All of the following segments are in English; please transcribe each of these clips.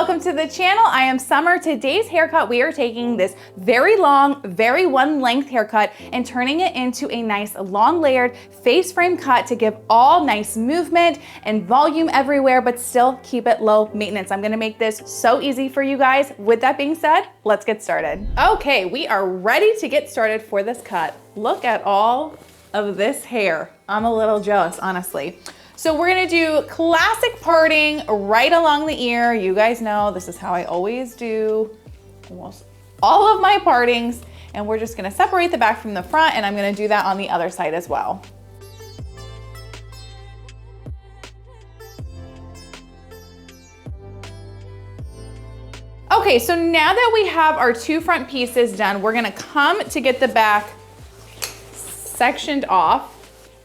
welcome to the channel. I am Summer. Today's haircut, we are taking this very long, very one length haircut and turning it into a nice long layered face frame cut to give all nice movement and volume everywhere, but still keep it low maintenance. I'm gonna make this so easy for you guys. With that being said, let's get started. Okay, we are ready to get started for this cut. Look at all of this hair. I'm a little jealous, honestly. So we're gonna do classic parting right along the ear. You guys know this is how I always do almost all of my partings. And we're just gonna separate the back from the front, and I'm gonna do that on the other side as well. Okay, so now that we have our two front pieces done, we're gonna come to get the back sectioned off.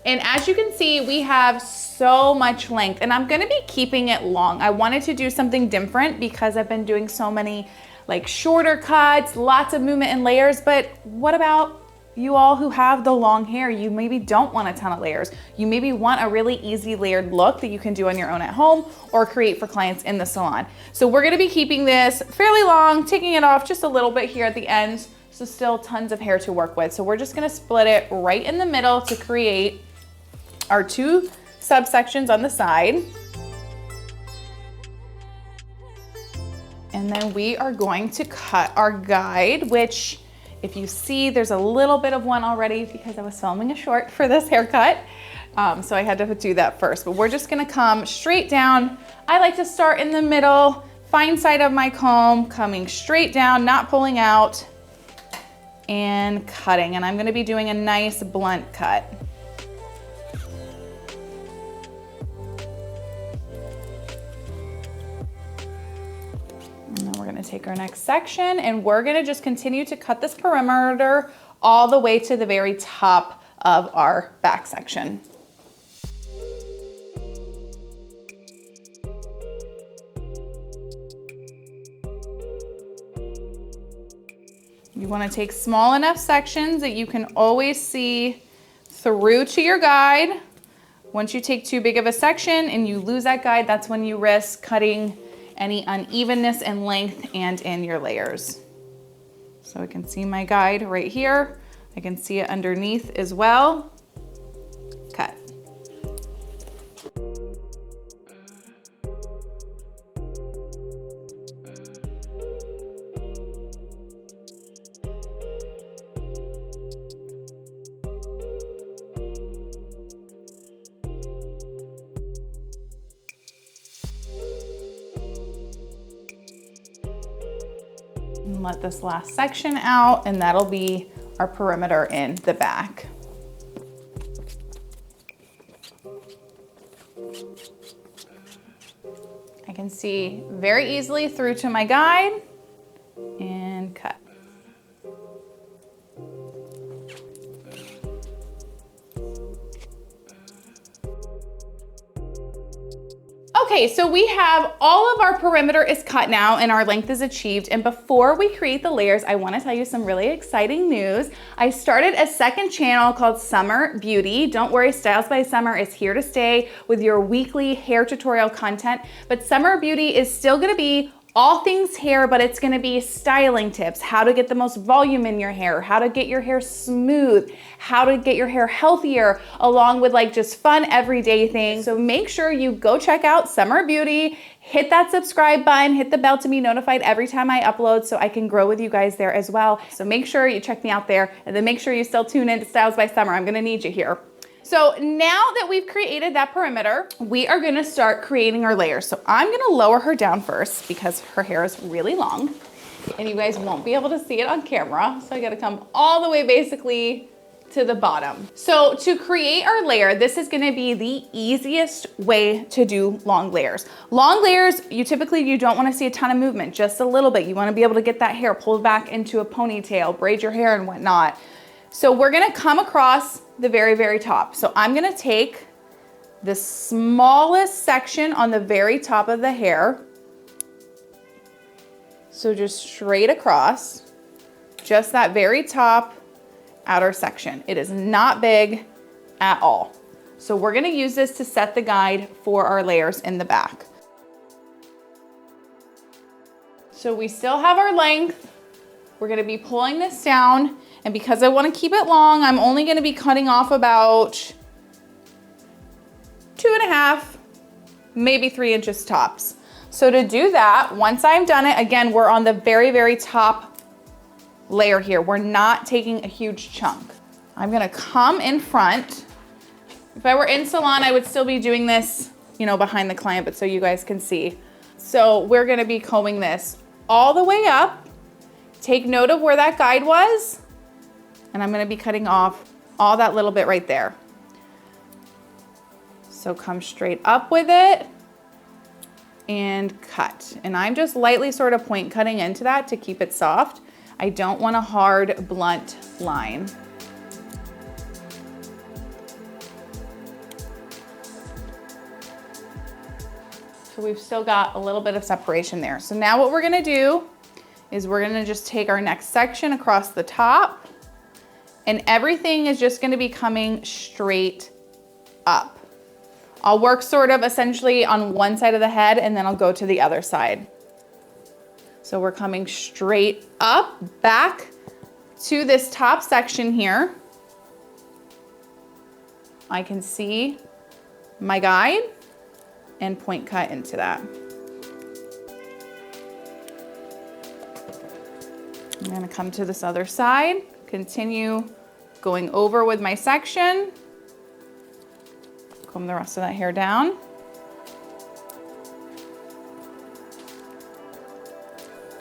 And as you can see, we have so much length, and I'm gonna be keeping it long. I wanted to do something different because I've been doing so many like shorter cuts, lots of movement and layers, but what about you all who have the long hair? You maybe don't want a ton of layers. You maybe want a really easy layered look that you can do on your own at home or create for clients in the salon. So we're gonna be keeping this fairly long, taking it off just a little bit here at the end, so still tons of hair to work with. So we're just gonna split it right in the middle to create our two subsections on the side. And then we are going to cut our guide, which if you see, there's a little bit of one already because I was filming a short for this haircut. So I had to do that first, but we're just gonna come straight down. I like to start in the middle, fine side of my comb, coming straight down, not pulling out, and cutting. And I'm gonna be doing a nice blunt cut. And then we're gonna take our next section and we're gonna just continue to cut this perimeter all the way to the very top of our back section. You wanna take small enough sections that you can always see through to your guide. Once you take too big of a section and you lose that guide, that's when you risk cutting any unevenness in length and in your layers. So I can see my guide right here. I can see it underneath as well. Cut. And let this last section out, and that'll be our perimeter in the back. I can see very easily through to my guide and cut. Okay, so we have all of our perimeter is cut now and our length is achieved. And before we create the layers, I wanna tell you some really exciting news. I started a second channel called Summer Beauty. Don't worry, Styles by Summer is here to stay with your weekly hair tutorial content. But Summer Beauty is still gonna be all things hair, but it's gonna be styling tips, how to get the most volume in your hair, how to get your hair smooth, how to get your hair healthier, along with like just fun everyday things. So make sure you go check out Summer Beauty, hit that subscribe button, hit the bell to be notified every time I upload so I can grow with you guys there as well. So make sure you check me out there, and then make sure you still tune in to Styles by Summer. I'm gonna need you here. So now that we've created that perimeter, we are gonna start creating our layers. So I'm gonna lower her down first because her hair is really long and you guys won't be able to see it on camera. So I gotta come all the way basically to the bottom. So to create our layer, this is gonna be the easiest way to do long layers. Long layers, you don't wanna see a ton of movement, just a little bit. You wanna be able to get that hair pulled back into a ponytail, braid your hair and whatnot. So we're gonna come across the very, very top. So I'm gonna take the smallest section on the very top of the hair. So just straight across, just that very top outer section. It is not big at all. So we're gonna use this to set the guide for our layers in the back. So we still have our length. We're gonna be pulling this down, and because I wanna keep it long, I'm only gonna be cutting off about 2.5, maybe 3 inches tops. So to do that, once I've done it, again, we're on the very, very top layer here. We're not taking a huge chunk. I'm gonna come in front. If I were in salon, I would still be doing this, you know, behind the client, but so you guys can see. So we're gonna be combing this all the way up. Take note of where that guide was, and I'm gonna be cutting off all that little bit right there. So come straight up with it and cut. And I'm just lightly sort of point cutting into that to keep it soft. I don't want a hard, blunt line. So we've still got a little bit of separation there. So now what we're gonna do is we're gonna just take our next section across the top, and everything is just gonna be coming straight up. I'll work sort of essentially on one side of the head, and then I'll go to the other side. So we're coming straight up, back to this top section here. I can see my guide and point cut into that. I'm gonna come to this other side, continue going over with my section, comb the rest of that hair down.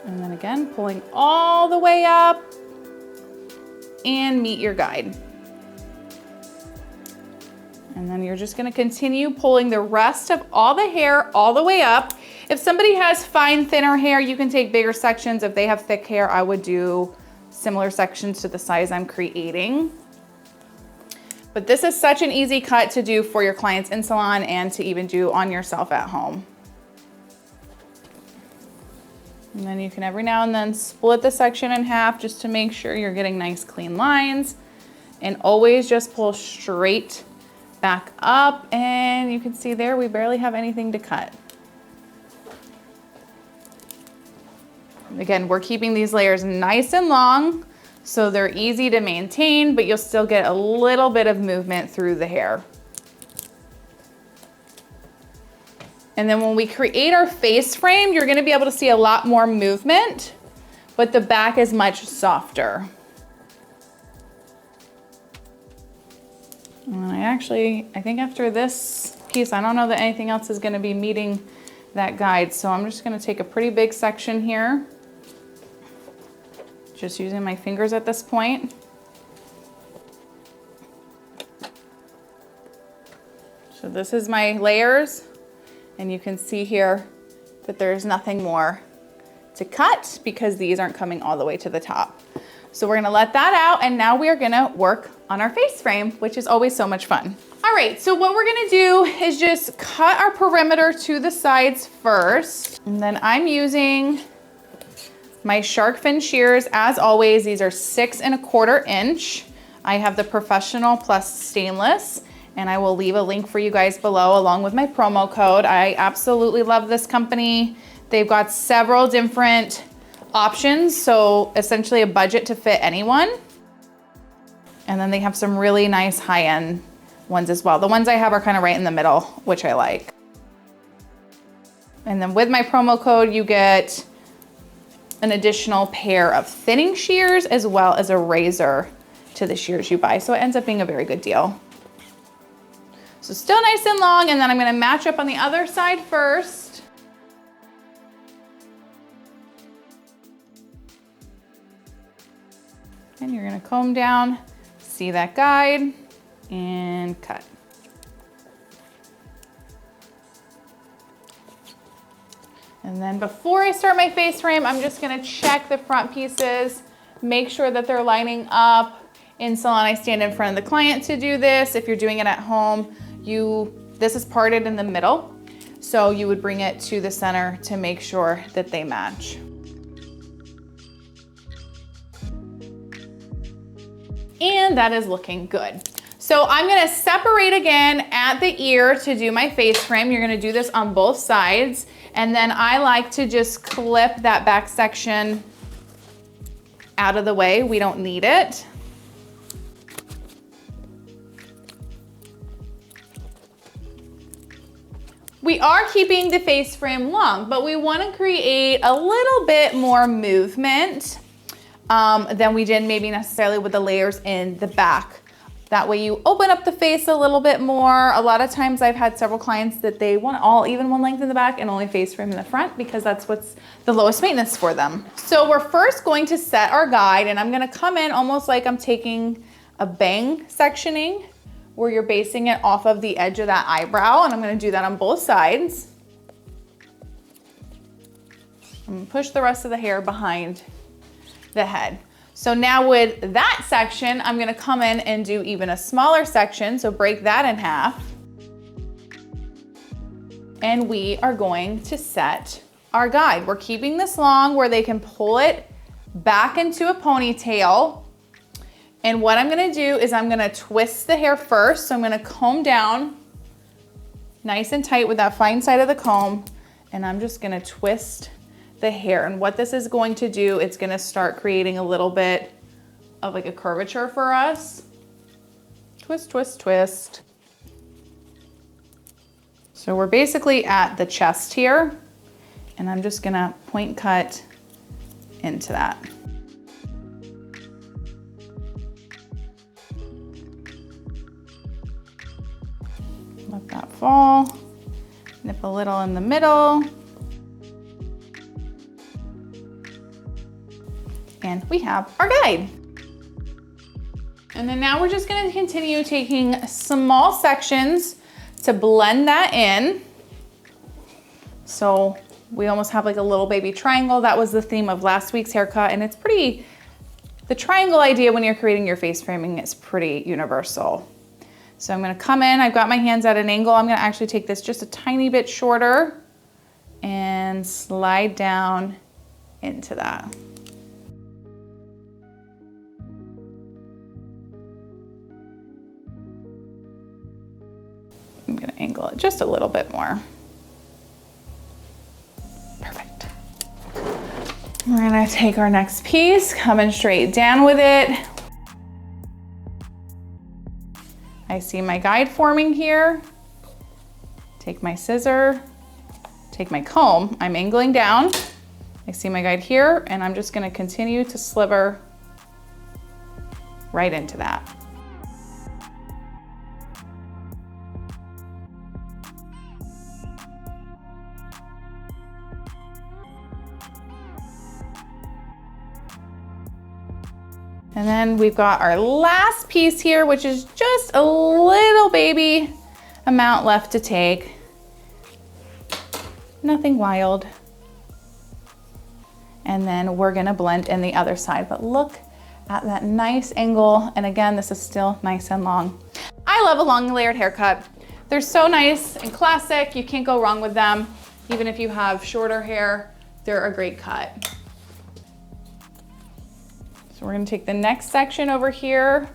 And then again, pulling all the way up and meet your guide. And then you're just gonna continue pulling the rest of all the hair all the way up. If somebody has fine, thinner hair, you can take bigger sections. If they have thick hair, I would do similar sections to the size I'm creating. But this is such an easy cut to do for your clients in salon and to even do on yourself at home. And then you can every now and then split the section in half just to make sure you're getting nice clean lines, and always just pull straight back up. And you can see there, we barely have anything to cut. Again, we're keeping these layers nice and long so they're easy to maintain, but you'll still get a little bit of movement through the hair. And then when we create our face frame, you're gonna be able to see a lot more movement, but the back is much softer. And I think after this piece, I don't know that anything else is gonna be meeting that guide. So I'm just gonna take a pretty big section here, just using my fingers at this point. So this is my layers, and you can see here that there's nothing more to cut because these aren't coming all the way to the top. So we're gonna let that out, and now we are gonna work on our face frame, which is always so much fun. All right, so what we're gonna do is just cut our perimeter to the sides first, and then I'm using my shark fin shears. As always, these are 6 1/4 inch. I have the professional plus stainless, and I will leave a link for you guys below along with my promo code. I absolutely love this company. They've got several different options, so essentially a budget to fit anyone. And then they have some really nice high-end ones as well. The ones I have are kind of right in the middle, which I like. And then with my promo code, you get an additional pair of thinning shears as well as a razor to the shears you buy. So it ends up being a very good deal. So still nice and long, and then I'm gonna match up on the other side first. And you're gonna comb down, see that guide, and cut. And then before I start my face frame, I'm just gonna check the front pieces, make sure that they're lining up. In salon, I stand in front of the client to do this. If you're doing it at home, this is parted in the middle, so you would bring it to the center to make sure that they match. And that is looking good. So I'm gonna separate again at the ear to do my face frame. You're gonna do this on both sides. And then I like to just clip that back section out of the way. We don't need it. We are keeping the face frame long, but we want to create a little bit more movement than we did maybe necessarily with the layers in the back. That way you open up the face a little bit more. A lot of times I've had several clients that they want all even one length in the back and only face frame in the front because that's what's the lowest maintenance for them. So we're first going to set our guide, and I'm gonna come in almost like I'm taking a bang sectioning, where you're basing it off of the edge of that eyebrow, and I'm gonna do that on both sides. I'm gonna push the rest of the hair behind the head. So now with that section, I'm gonna come in and do even a smaller section, so break that in half. And we are going to set our guide. We're keeping this long where they can pull it back into a ponytail. And what I'm gonna do is I'm gonna twist the hair first. So I'm gonna comb down nice and tight with that fine side of the comb, and I'm just gonna twist the hair. And what this is going to do, it's gonna start creating a little bit of like a curvature for us. Twist, twist, twist. So we're basically at the chest here, and I'm just gonna point cut into that. Let that fall, nip a little in the middle. And we have our guide. And then now we're just gonna continue taking small sections to blend that in. So we almost have like a little baby triangle. That was the theme of last week's haircut, and it's pretty, the triangle idea when you're creating your face framing is pretty universal. So I'm gonna come in, I've got my hands at an angle. I'm gonna actually take this just a tiny bit shorter and slide down into that. I'm gonna angle it just a little bit more. Perfect. We're gonna take our next piece, coming straight down with it. I see my guide forming here. Take my scissor, take my comb, I'm angling down. I see my guide here, and I'm just gonna continue to sliver right into that. And then we've got our last piece here, which is just a little baby amount left to take. Nothing wild. And then we're gonna blend in the other side, but look at that nice angle. And again, this is still nice and long. I love a long layered haircut. They're so nice and classic. You can't go wrong with them. Even if you have shorter hair, they're a great cut. So we're gonna take the next section over here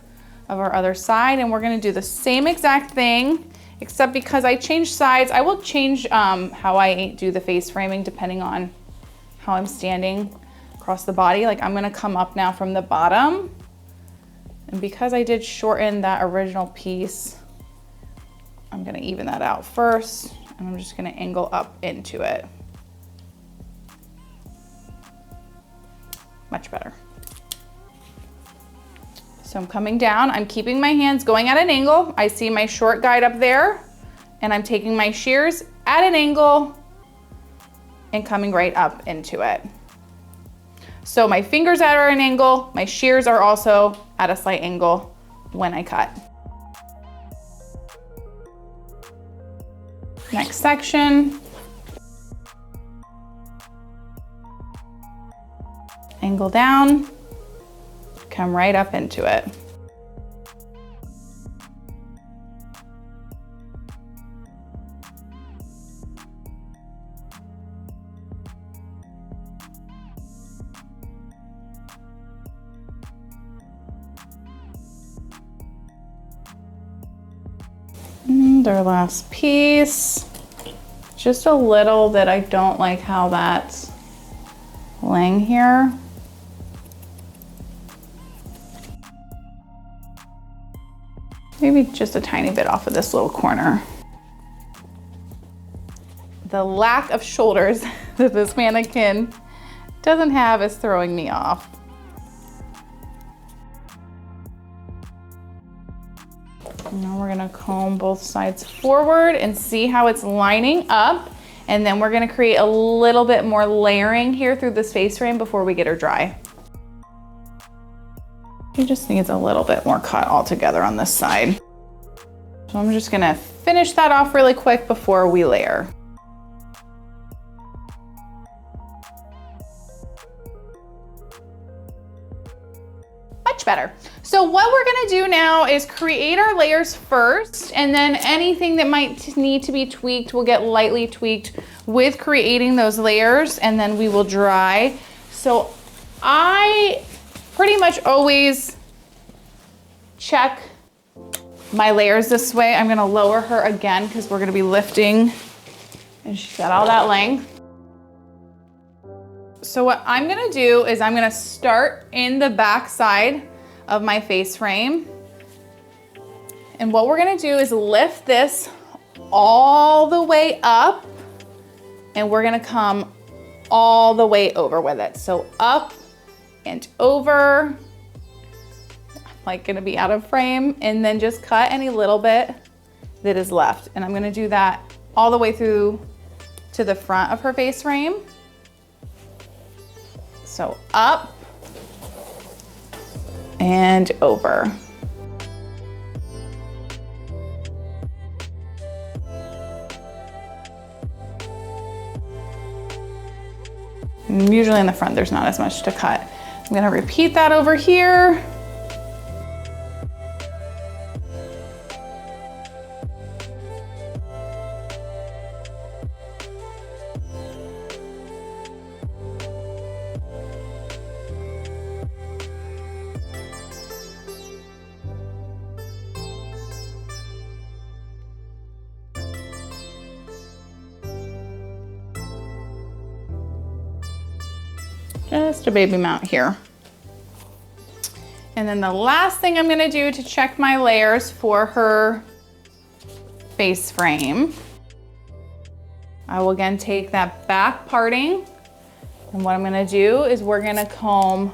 of our other side, and we're gonna do the same exact thing, except because I changed sides, I will change how I do the face framing depending on how I'm standing across the body. Like I'm gonna come up now from the bottom, and because I did shorten that original piece, I'm gonna even that out first, and I'm just gonna angle up into it. Much better. So I'm coming down, I'm keeping my hands going at an angle. I see my short guide up there, and I'm taking my shears at an angle and coming right up into it. So my fingers are at an angle, my shears are also at a slight angle when I cut. Next section. Angle down. Come right up into it. And our last piece, just a little that I don't like how that's laying here. Maybe just a tiny bit off of this little corner. The lack of shoulders that this mannequin doesn't have is throwing me off. Now we're gonna comb both sides forward and see how it's lining up. And then we're gonna create a little bit more layering here through this face frame before we get her dry. She just needs a little bit more cut all together on this side. So I'm just gonna finish that off really quick before we layer. Much better. So what we're gonna do now is create our layers first, and then anything that might need to be tweaked will get lightly tweaked with creating those layers, and then we will dry. So I pretty much always check my layers this way. I'm gonna lower her again because we're gonna be lifting, and she's got all that length. So what I'm gonna do is I'm gonna start in the back side of my face frame. And what we're gonna do is lift this all the way up, and we're gonna come all the way over with it. So up and over, like gonna be out of frame, and then just cut any little bit that is left. And I'm gonna do that all the way through to the front of her face frame. So up and over. And usually in the front, there's not as much to cut. I'm gonna repeat that over here. Just a baby mount here. And then the last thing I'm gonna do to check my layers for her face frame, I will again take that back parting, and what I'm gonna do is we're gonna comb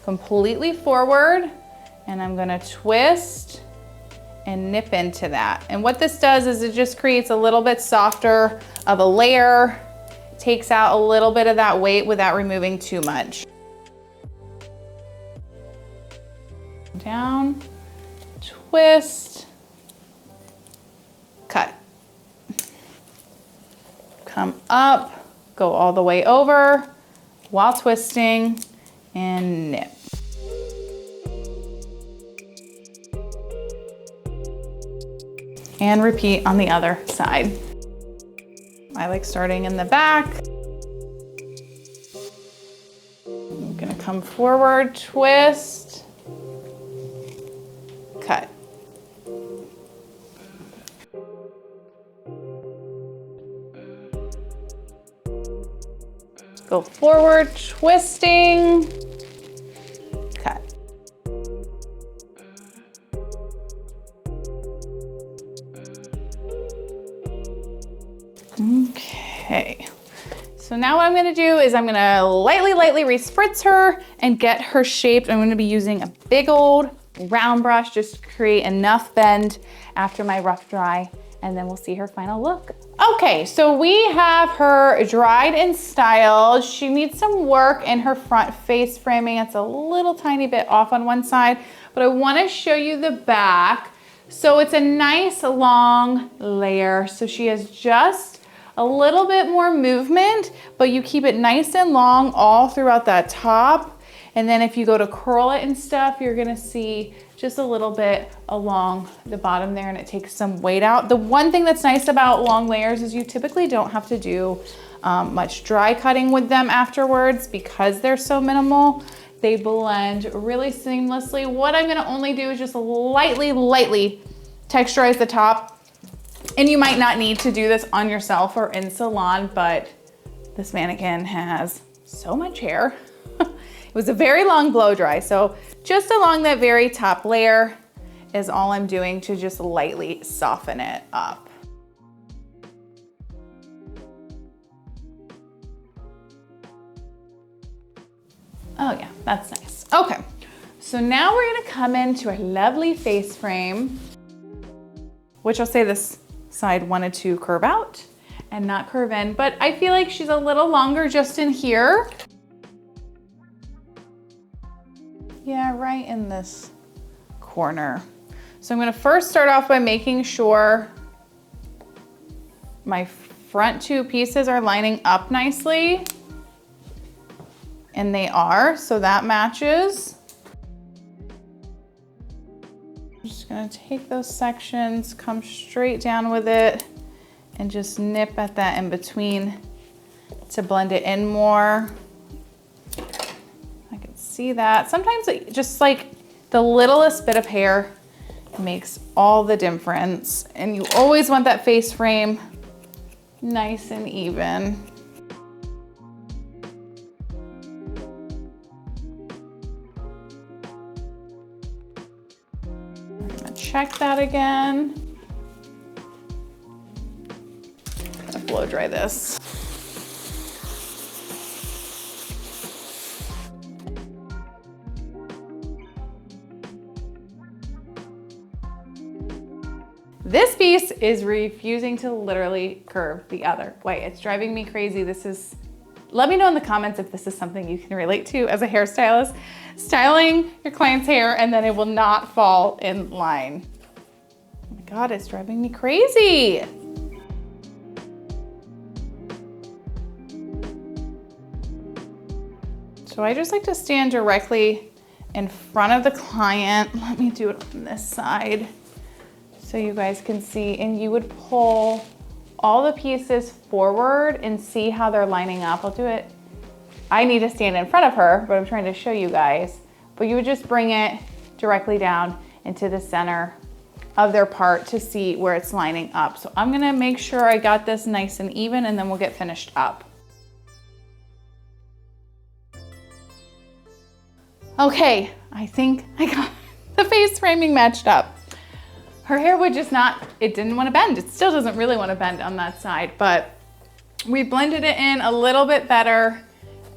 completely forward, and I'm gonna twist and nip into that. And what this does is it just creates a little bit softer of a layer, takes out a little bit of that weight without removing too much. Down, twist, cut. Come up, go all the way over while twisting, and nip. And repeat on the other side. I like starting in the back. I'm gonna come forward, twist, cut. Go forward, twisting, cut. Okay, so now what I'm gonna do is I'm gonna lightly respritz her and get her shaped. I'm gonna be using a big old round brush just to create enough bend after my rough dry, and then we'll see her final look. Okay, so we have her dried and styled. She needs some work in her front face framing. It's a little tiny bit off on one side, but I wanna show you the back. So it's a nice long layer. So she has just a little bit more movement, but you keep it nice and long all throughout that top. And then if you go to curl it and stuff, you're gonna see just a little bit along the bottom there, and it takes some weight out. The one thing that's nice about long layers is you typically don't have to do much dry cutting with them afterwards because they're so minimal. They blend really seamlessly. What I'm gonna only do is just lightly texturize the top, And you might not need to do this on yourself or in salon, but this mannequin has so much hair. It was a very long blow dry, so just along that very top layer is all I'm doing to just lightly soften it up. Oh yeah, that's nice. Okay, so now we're gonna come into a lovely face frame, which I'll say this side wanted to curve out and not curve in, but I feel like she's a little longer just in here. Yeah, right in this corner. So I'm gonna first start off by making sure my front two pieces are lining up nicely. And they are, so that matches. I'm just gonna take those sections, come straight down with it, and just nip at that in between to blend it in more. I can see that. Sometimes just like the littlest bit of hair makes all the difference, and you always want that face frame nice and even. I'm gonna check that again. I'm gonna blow dry this. This piece is refusing to literally curve the other way. It's driving me crazy. Let me know in the comments if this is something you can relate to as a hairstylist. Styling your client's hair and then it will not fall in line. Oh my God, it's driving me crazy. So I just like to stand directly in front of the client. Let me do it on this side so you guys can see, and you would pull all the pieces forward and see how they're lining up. I'll do it. I need to stand in front of her, but I'm trying to show you guys. But you would just bring it directly down into the center of their part to see where it's lining up. So I'm gonna make sure I got this nice and even, and then we'll get finished up. Okay, I think I got the face framing matched up. Her hair would just not, it didn't want to bend. It still doesn't really want to bend on that side, but we blended it in a little bit better,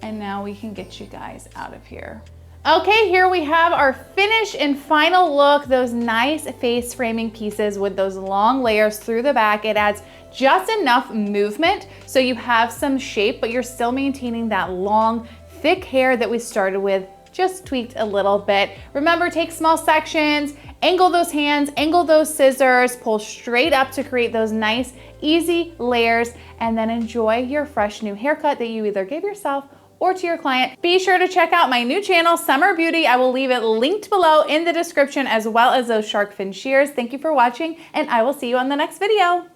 and now we can get you guys out of here. Okay, here we have our finished and final look, those nice face framing pieces with those long layers through the back. It adds just enough movement so you have some shape, but you're still maintaining that long, thick hair that we started with, just tweaked a little bit. Remember, take small sections, angle those hands, angle those scissors, pull straight up to create those nice, easy layers, and then enjoy your fresh new haircut that you either gave yourself or to your client. Be sure to check out my new channel, Summer Beauty. I will leave it linked below in the description, as well as those shark fin shears. Thank you for watching, and I will see you on the next video.